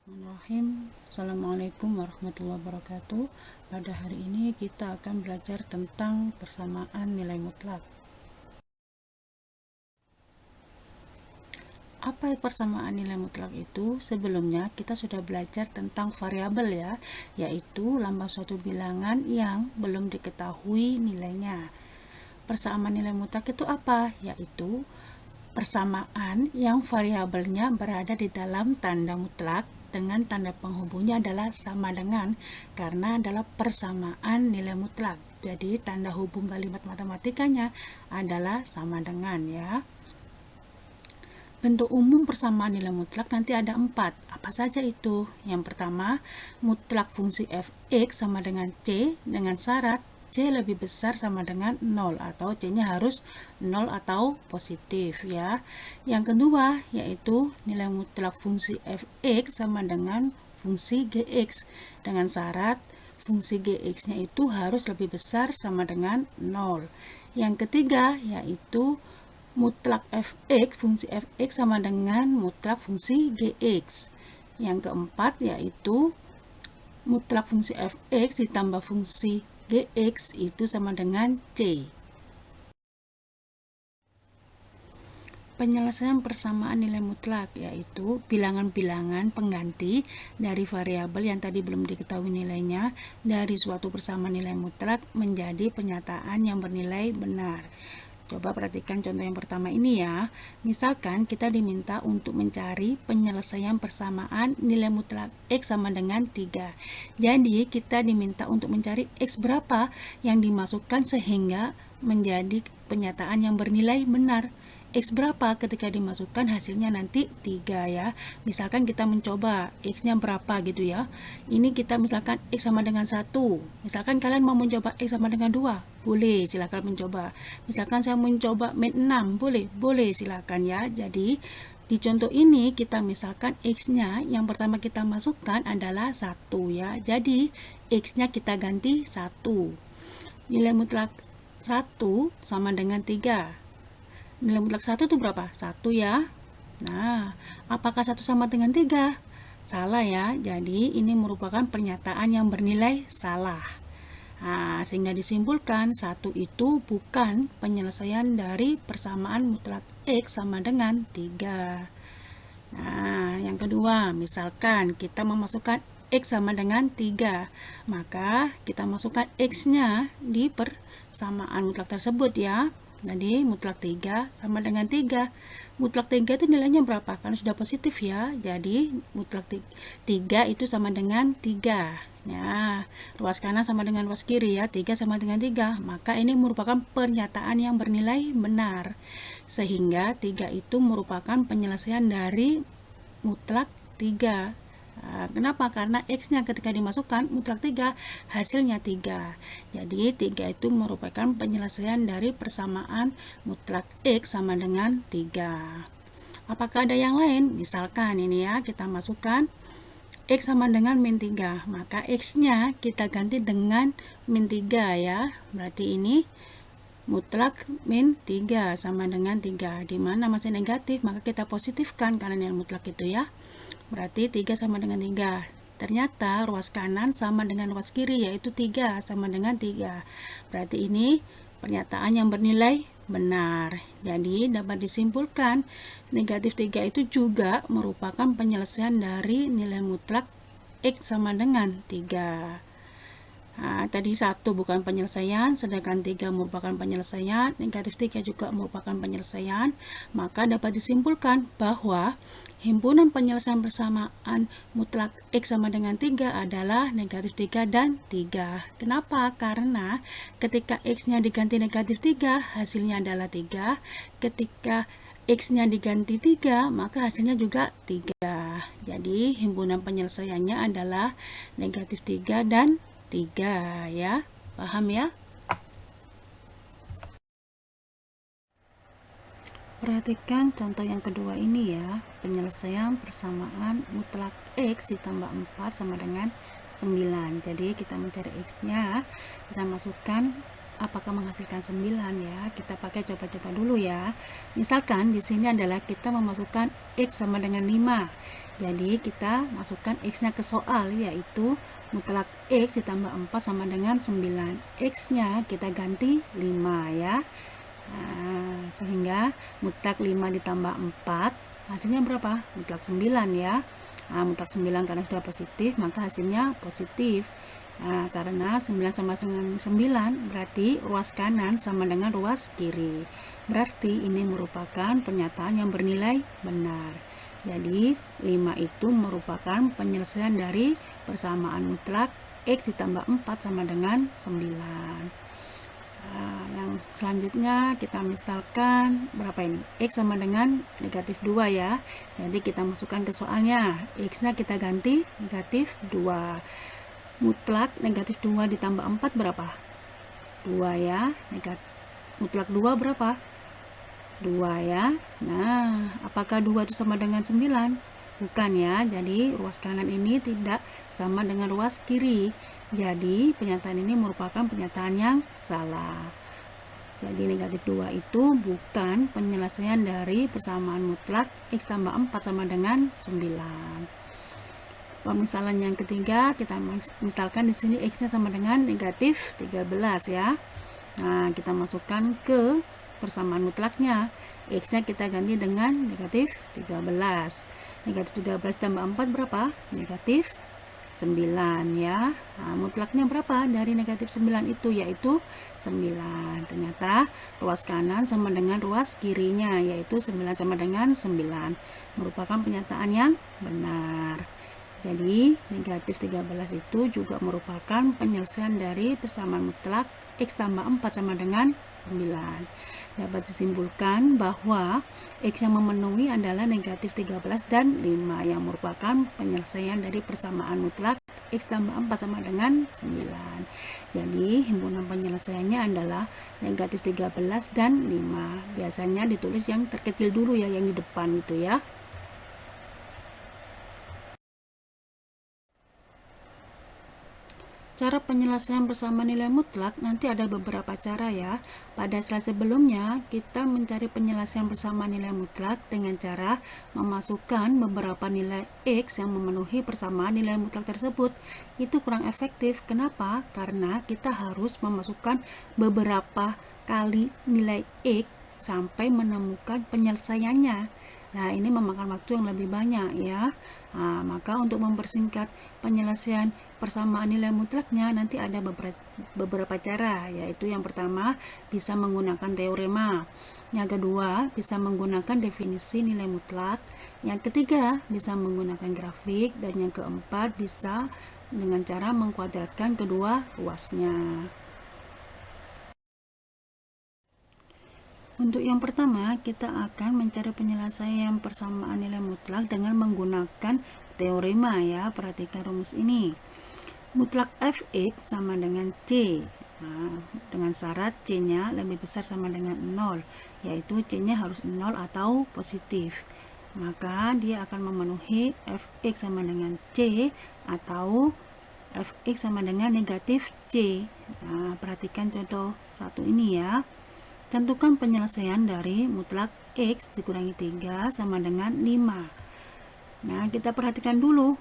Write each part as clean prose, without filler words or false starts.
Bismillahirrahmanirrahim. Assalamualaikum warahmatullahi wabarakatuh. Pada hari ini kita akan belajar tentang persamaan nilai mutlak. Apa persamaan nilai mutlak itu? Sebelumnya kita sudah belajar tentang variabel ya, yaitu lambang suatu bilangan yang belum diketahui nilainya. Persamaan nilai mutlak itu apa? Yaitu persamaan yang variabelnya berada di dalam tanda mutlak dengan tanda penghubungnya adalah sama dengan, karena adalah persamaan nilai mutlak. Jadi tanda hubung kalimat matematikanya adalah sama dengan ya. Bentuk umum persamaan nilai mutlak nanti ada 4. Apa saja itu? Yang pertama, mutlak fungsi f(x) sama dengan c dengan syarat c lebih besar sama dengan 0 atau c-nya harus 0 atau positif ya. Yang kedua yaitu nilai mutlak fungsi f(x) sama dengan fungsi gx dengan syarat fungsi gx-nya itu harus lebih besar sama dengan 0. Yang ketiga yaitu mutlak fx, fungsi fx sama dengan mutlak fungsi gx. Yang keempat yaitu mutlak fungsi fx ditambah fungsi gx itu sama dengan c. Penyelesaian persamaan nilai mutlak yaitu bilangan-bilangan pengganti dari variabel yang tadi belum diketahui nilainya dari suatu persamaan nilai mutlak menjadi pernyataan yang bernilai benar. Coba perhatikan contoh yang pertama ini ya. Misalkan kita diminta untuk mencari penyelesaian persamaan nilai mutlak X sama dengan 3. Jadi kita diminta untuk mencari X berapa yang dimasukkan sehingga menjadi pernyataan yang bernilai benar. X berapa ketika dimasukkan hasilnya nanti 3 ya. Misalkan kita mencoba X-nya berapa gitu ya. Ini kita misalkan X sama dengan 1. Misalkan kalian mau mencoba X sama dengan 2. Boleh, silakan mencoba. Misalkan saya mencoba min 6. Boleh silakan ya. Jadi di contoh ini kita misalkan X-nya yang pertama kita masukkan adalah 1 ya. Jadi X-nya kita ganti 1. Nilai mutlak 1 sama dengan 3. Nilai mutlak 1 itu berapa? 1 ya. Nah, apakah 1 sama dengan 3? Salah ya. Jadi ini merupakan pernyataan yang bernilai salah. Nah, sehingga disimpulkan 1 itu bukan penyelesaian dari persamaan mutlak X sama dengan 3. Nah, yang kedua, misalkan kita memasukkan X sama dengan 3, maka kita masukkan X-nya di persamaan mutlak tersebut ya. Jadi mutlak 3 sama dengan 3. Mutlak 3 itu nilainya berapa? Karena sudah positif ya. Jadi mutlak 3 itu sama dengan 3. Ya, ruas kanan sama dengan ruas kiri ya. 3 sama dengan 3. Maka ini merupakan pernyataan yang bernilai benar. Sehingga 3 itu merupakan penyelesaian dari mutlak 3. Kenapa? Karena X-nya ketika dimasukkan mutlak 3 hasilnya 3. Jadi 3 itu merupakan penyelesaian dari persamaan mutlak X sama dengan 3. Apakah ada yang lain? Misalkan ini ya, kita masukkan X sama dengan min 3. Maka X-nya kita ganti dengan min 3 ya. Berarti ini mutlak min 3 sama dengan 3. Dimana masih negatif, maka kita positifkan karena nilai mutlak itu ya. Berarti 3 sama dengan 3. Ternyata ruas kanan sama dengan ruas kiri, yaitu 3 sama dengan 3. Berarti ini pernyataan yang bernilai benar. Jadi dapat disimpulkan negatif 3 itu juga merupakan penyelesaian dari nilai mutlak X sama dengan 3. Nah, tadi 1 bukan penyelesaian, sedangkan 3 merupakan penyelesaian, negatif 3 juga merupakan penyelesaian. Maka dapat disimpulkan bahwa himpunan penyelesaian persamaan mutlak X sama dengan 3 adalah negatif 3 dan 3. Kenapa? Karena ketika X-nya diganti negatif 3, hasilnya adalah 3. Ketika X-nya diganti 3, maka hasilnya juga 3. Jadi himpunan penyelesaiannya adalah negatif 3 dan 3 ya. Paham ya? Perhatikan contoh yang kedua ini ya. Penyelesaian persamaan mutlak X ditambah 4 sama dengan 9. Jadi kita mencari X-nya, kita masukkan apakah menghasilkan 9 ya. Kita pakai coba-coba dulu ya. Misalkan di sini adalah kita memasukkan X sama dengan 5. Jadi kita masukkan X-nya ke soal, yaitu mutlak X ditambah 4 sama dengan 9. X-nya kita ganti 5 ya. Nah, sehingga mutlak 5 ditambah 4 hasilnya berapa? Mutlak 9 ya. Nah, mutlak 9 karena sudah positif maka hasilnya positif. Nah, karena 9 sama dengan 9 berarti ruas kanan sama dengan ruas kiri. Berarti ini merupakan pernyataan yang bernilai benar. Jadi 5 itu merupakan penyelesaian dari persamaan mutlak X ditambah 4 sama dengan 9. Nah, yang selanjutnya kita misalkan berapa ini? X sama dengan negatif 2 ya. Jadi kita masukkan ke soalnya. X-nya kita ganti negatif 2. Mutlak negatif 2 ditambah 4 berapa? 2 ya. Mutlak 2 berapa? 2 ya. Nah, apakah 2 itu sama dengan 9? Bukan ya. Jadi ruas kanan ini tidak sama dengan ruas kiri. Jadi pernyataan ini merupakan pernyataan yang salah. Jadi negatif 2 itu bukan penyelesaian dari persamaan mutlak X tambah 4 sama dengan 9. Pemisalan yang ketiga, kita misalkan di sini X-nya sama dengan negatif 13 ya. Nah, kita masukkan ke persamaan mutlaknya. X-nya kita ganti dengan negatif 13. Negatif 13 tambah 4 berapa? Negatif 9 ya. Nah, mutlaknya berapa dari negatif 9 itu? Yaitu 9. Ternyata ruas kanan sama dengan ruas kirinya, yaitu 9 sama dengan 9. Merupakan pernyataan yang benar. Jadi negatif 13 itu juga merupakan penyelesaian dari persamaan mutlak X tambah 4 sama dengan 9. Dapat disimpulkan bahwa X yang memenuhi adalah negatif 13 dan 5 yang merupakan penyelesaian dari persamaan mutlak X tambah 4 sama dengan 9. Jadi himpunan penyelesaiannya adalah negatif 13 dan 5. Biasanya ditulis yang terkecil dulu ya, yang di depan gitu ya. Cara penyelesaian bersama nilai mutlak nanti ada beberapa cara ya. Pada slide sebelumnya kita mencari penyelesaian bersama nilai mutlak dengan cara memasukkan beberapa nilai X yang memenuhi persamaan nilai mutlak tersebut. Itu kurang efektif. Kenapa? Karena kita harus memasukkan beberapa kali nilai X sampai menemukan penyelesaiannya. Nah, ini memakan waktu yang lebih banyak ya. Nah, maka untuk mempersingkat penyelesaian persamaan nilai mutlaknya nanti ada beberapa cara, yaitu yang pertama bisa menggunakan teorema, yang kedua bisa menggunakan definisi nilai mutlak, yang ketiga bisa menggunakan grafik, dan yang keempat bisa dengan cara mengkuadratkan kedua ruasnya. Untuk yang pertama, kita akan mencari penyelesaian persamaan nilai mutlak dengan menggunakan teorema ya. Perhatikan rumus ini. Mutlak fx sama dengan C. Nah, dengan syarat C-nya lebih besar sama dengan 0, yaitu C-nya harus 0 atau positif. Maka dia akan memenuhi fx sama dengan C atau fx sama dengan negatif C. Nah, perhatikan contoh satu ini ya. Tentukan penyelesaian dari mutlak X dikurangi 3 sama dengan 5. Nah, kita perhatikan dulu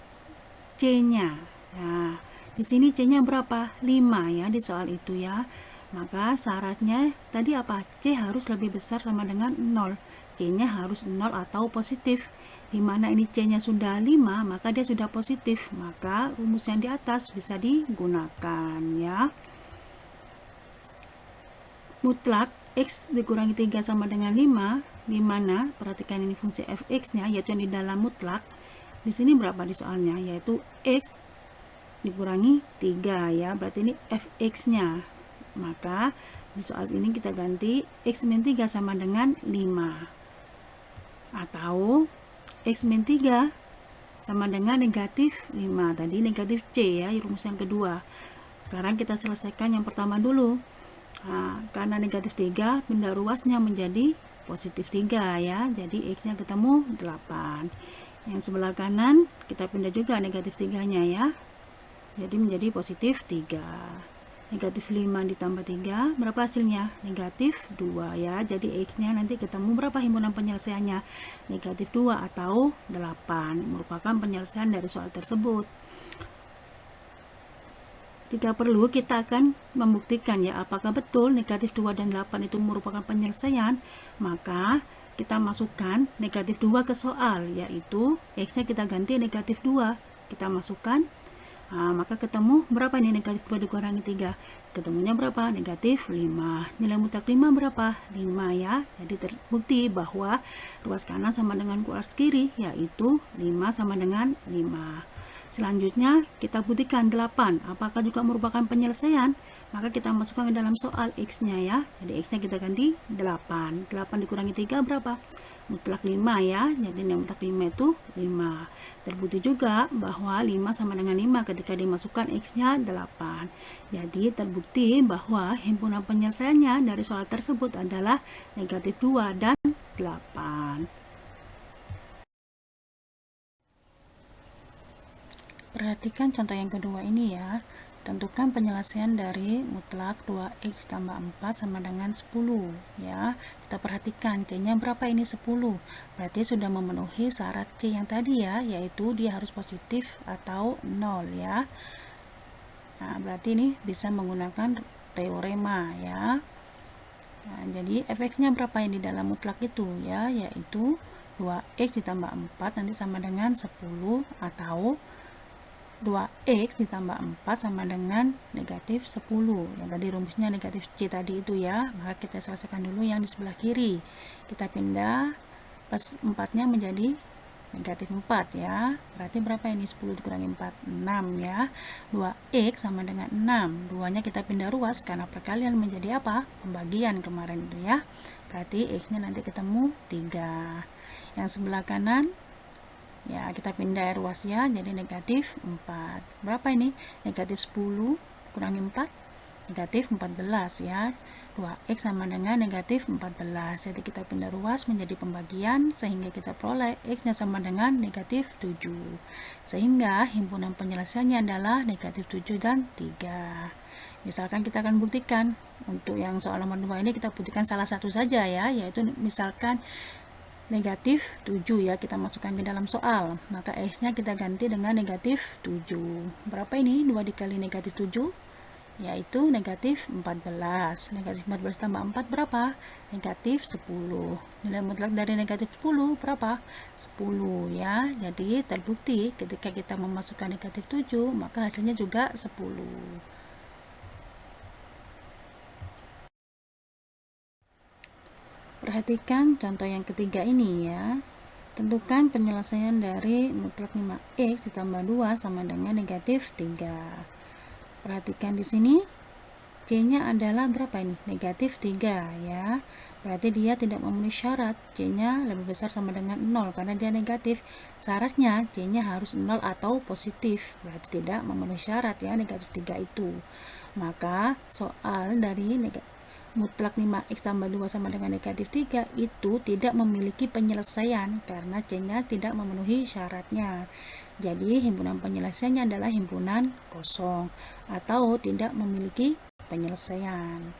C-nya. Nah, di sini C-nya berapa? 5 ya di soal itu ya. Maka syaratnya tadi apa? C harus lebih besar sama dengan 0. C-nya harus 0 atau positif. Dimana ini C-nya sudah 5, maka dia sudah positif. Maka rumus yang di atas bisa digunakan ya. Mutlak X dikurangi 3 sama dengan 5, dimana perhatikan ini fungsi fx-nya, yaitu yang di dalam mutlak. Di sini berapa di soalnya? Yaitu X dikurangi 3 ya, berarti ini fx-nya. Maka di soal ini kita ganti X min 3 sama dengan 5. Atau X min 3 sama dengan negatif 5. Tadi negatif C ya, rumus yang kedua. Sekarang kita selesaikan yang pertama dulu. Nah, karena negatif 3, benda ruasnya menjadi positif 3 ya. Jadi X-nya ketemu 8. Yang sebelah kanan kita pindah juga negatif 3-nya ya. Jadi menjadi positif 3. Negatif 5 ditambah 3, berapa hasilnya? Negatif 2 ya. Jadi X-nya nanti ketemu berapa himpunan penyelesaiannya? Negatif 2 atau 8, merupakan penyelesaian dari soal tersebut. Jika perlu, kita akan membuktikan ya, apakah betul negatif 2 dan 8 itu merupakan penyelesaian. Maka kita masukkan negatif 2 ke soal, yaitu X-nya kita ganti negatif 2. Kita masukkan, maka ketemu berapa ini negatif 2 dikurangi 3? Ketemunya berapa? Negatif 5. Nilai mutlak 5 berapa? 5 ya. Jadi terbukti bahwa ruas kanan sama dengan ruas kiri, yaitu 5 sama dengan 5. Selanjutnya kita buktikan 8. Apakah juga merupakan penyelesaian? Maka kita masukkan ke dalam soal X-nya ya. Jadi X-nya kita ganti 8. 8 dikurangi 3 berapa? Mutlak 5 ya. Jadi nilai mutlak 5 itu 5. Terbukti juga bahwa 5 sama dengan 5 ketika dimasukkan X-nya 8. Jadi terbukti bahwa himpunan penyelesaiannya dari soal tersebut adalah negatif 2 dan 8. Perhatikan contoh yang kedua ini ya. Tentukan penyelesaian dari mutlak 2x tambah 4 sama dengan 10 ya. Kita perhatikan C-nya berapa ini? 10. Berarti sudah memenuhi syarat C yang tadi ya, yaitu dia harus positif atau 0 ya. Nah, berarti ini bisa menggunakan teorema ya. Nah, jadi fx-nya berapa yang di dalam mutlak itu ya, yaitu 2x ditambah 4 nanti sama dengan 10 atau 2x ditambah 4 sama dengan negatif 10. Yang tadi rumusnya negatif C tadi itu ya. Maka kita selesaikan dulu yang di sebelah kiri. Kita pindah plus 4-nya menjadi negatif 4 ya. Berarti berapa ini? 10 dikurangi 4, 6 ya. 2x sama dengan 6. 2-nya kita pindah ruas karena perkalian menjadi apa? Pembagian kemarin itu ya. Berarti x-nya nanti ketemu 3. Yang sebelah kanan ya, kita pindah ruas ya, jadi negatif 4. Berapa ini? Negatif 10 kurangi 4, negatif 14 ya. 2x sama dengan negatif 14. Jadi kita pindah ruas menjadi pembagian, sehingga kita peroleh x-nya sama dengan negatif 7. Sehingga himpunan penyelesaiannya adalah negatif 7 dan 3. Misalkan kita akan buktikan, untuk yang soal nomor 2 ini kita buktikan salah satu saja ya, yaitu misalkan negatif 7 ya, kita masukkan ke dalam soal. Maka X-nya kita ganti dengan negatif 7. Berapa ini? 2 dikali negatif 7? Yaitu negatif 14. Negatif 14 tambah 4 berapa? Negatif 10. Nilai mutlak dari negatif 10 berapa? 10 ya. Jadi terbukti ketika kita memasukkan negatif 7, maka hasilnya juga 10. Perhatikan contoh yang ketiga ini ya. Tentukan penyelesaian dari mutlak 5x ditambah 2 sama dengan negatif 3. Perhatikan di sini C-nya adalah berapa ini? Negatif 3 ya. Berarti dia tidak memenuhi syarat. C-nya lebih besar sama dengan 0 karena dia negatif. Syaratnya C-nya harus 0 atau positif. Berarti tidak memenuhi syarat ya, negatif 3 itu. Maka soal dari mutlak 5x tambah 2 sama dengan negatif 3 itu tidak memiliki penyelesaian karena C-nya tidak memenuhi syaratnya. Jadi himpunan penyelesaiannya adalah himpunan kosong atau tidak memiliki penyelesaian.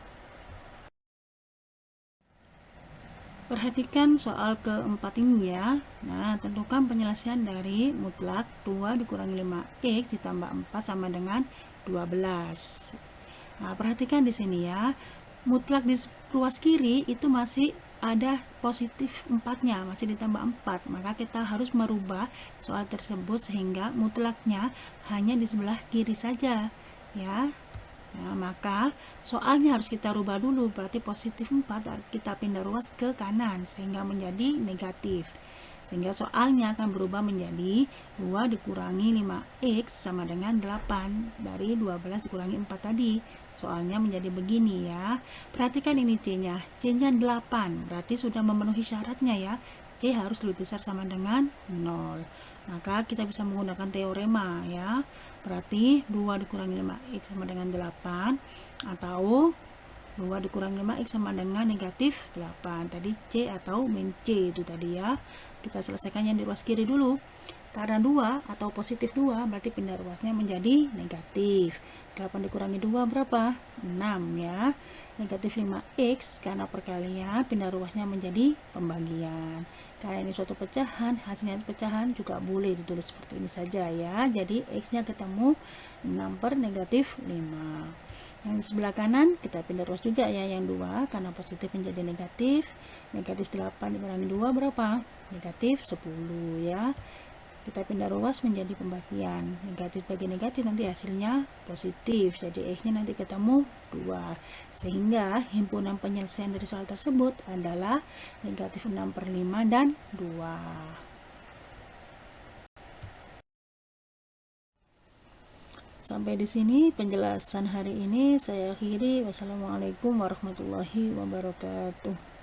Perhatikan soal keempat ini ya. Nah, tentukan penyelesaian dari mutlak 2 dikurangi 5x ditambah 4 sama dengan 12. Nah, perhatikan di sini ya. Mutlak di ruas kiri itu masih ada positif 4-nya, masih ditambah 4. Maka kita harus merubah soal tersebut sehingga mutlaknya hanya di sebelah kiri saja ya. Nah, maka soalnya harus kita rubah dulu, berarti positif 4 kita pindah ruas ke kanan sehingga menjadi negatif. Sehingga soalnya akan berubah menjadi 2 dikurangi 5x sama dengan 8. Dari 12 dikurangi 4 tadi. Soalnya menjadi begini ya. Perhatikan ini C-nya. C-nya 8. Berarti sudah memenuhi syaratnya ya. C harus lebih besar sama dengan 0. Maka kita bisa menggunakan teorema ya. Berarti 2 dikurangi 5x sama dengan 8. Atau 2 dikurangi 5x sama dengan negatif 8. Tadi C atau min C itu tadi ya. Kita selesaikan yang di ruas kiri dulu. Karena 2 atau positif 2 berarti pindah ruasnya menjadi negatif. 8 dikurangi 2 berapa? 6 ya. Negatif 5x karena perkalian pindah ruasnya menjadi pembagian. Karena ini suatu pecahan, hasilnya pecahan juga boleh ditulis seperti ini saja ya. Jadi x-nya ketemu 6 per negatif 5. Yang di sebelah kanan kita pindah ruas juga ya, yang 2 karena positif menjadi negatif. Negatif 8 dikurangi 2 berapa? Negatif 10 ya. Kita pindah ruas menjadi pembagian, negatif bagi negatif nanti hasilnya positif, jadi x nya nanti ketemu 2, sehingga himpunan penyelesaian dari soal tersebut adalah negatif 6 per 5 dan 2. Sampai di sini penjelasan hari ini saya akhiri. Wassalamualaikum warahmatullahi wabarakatuh.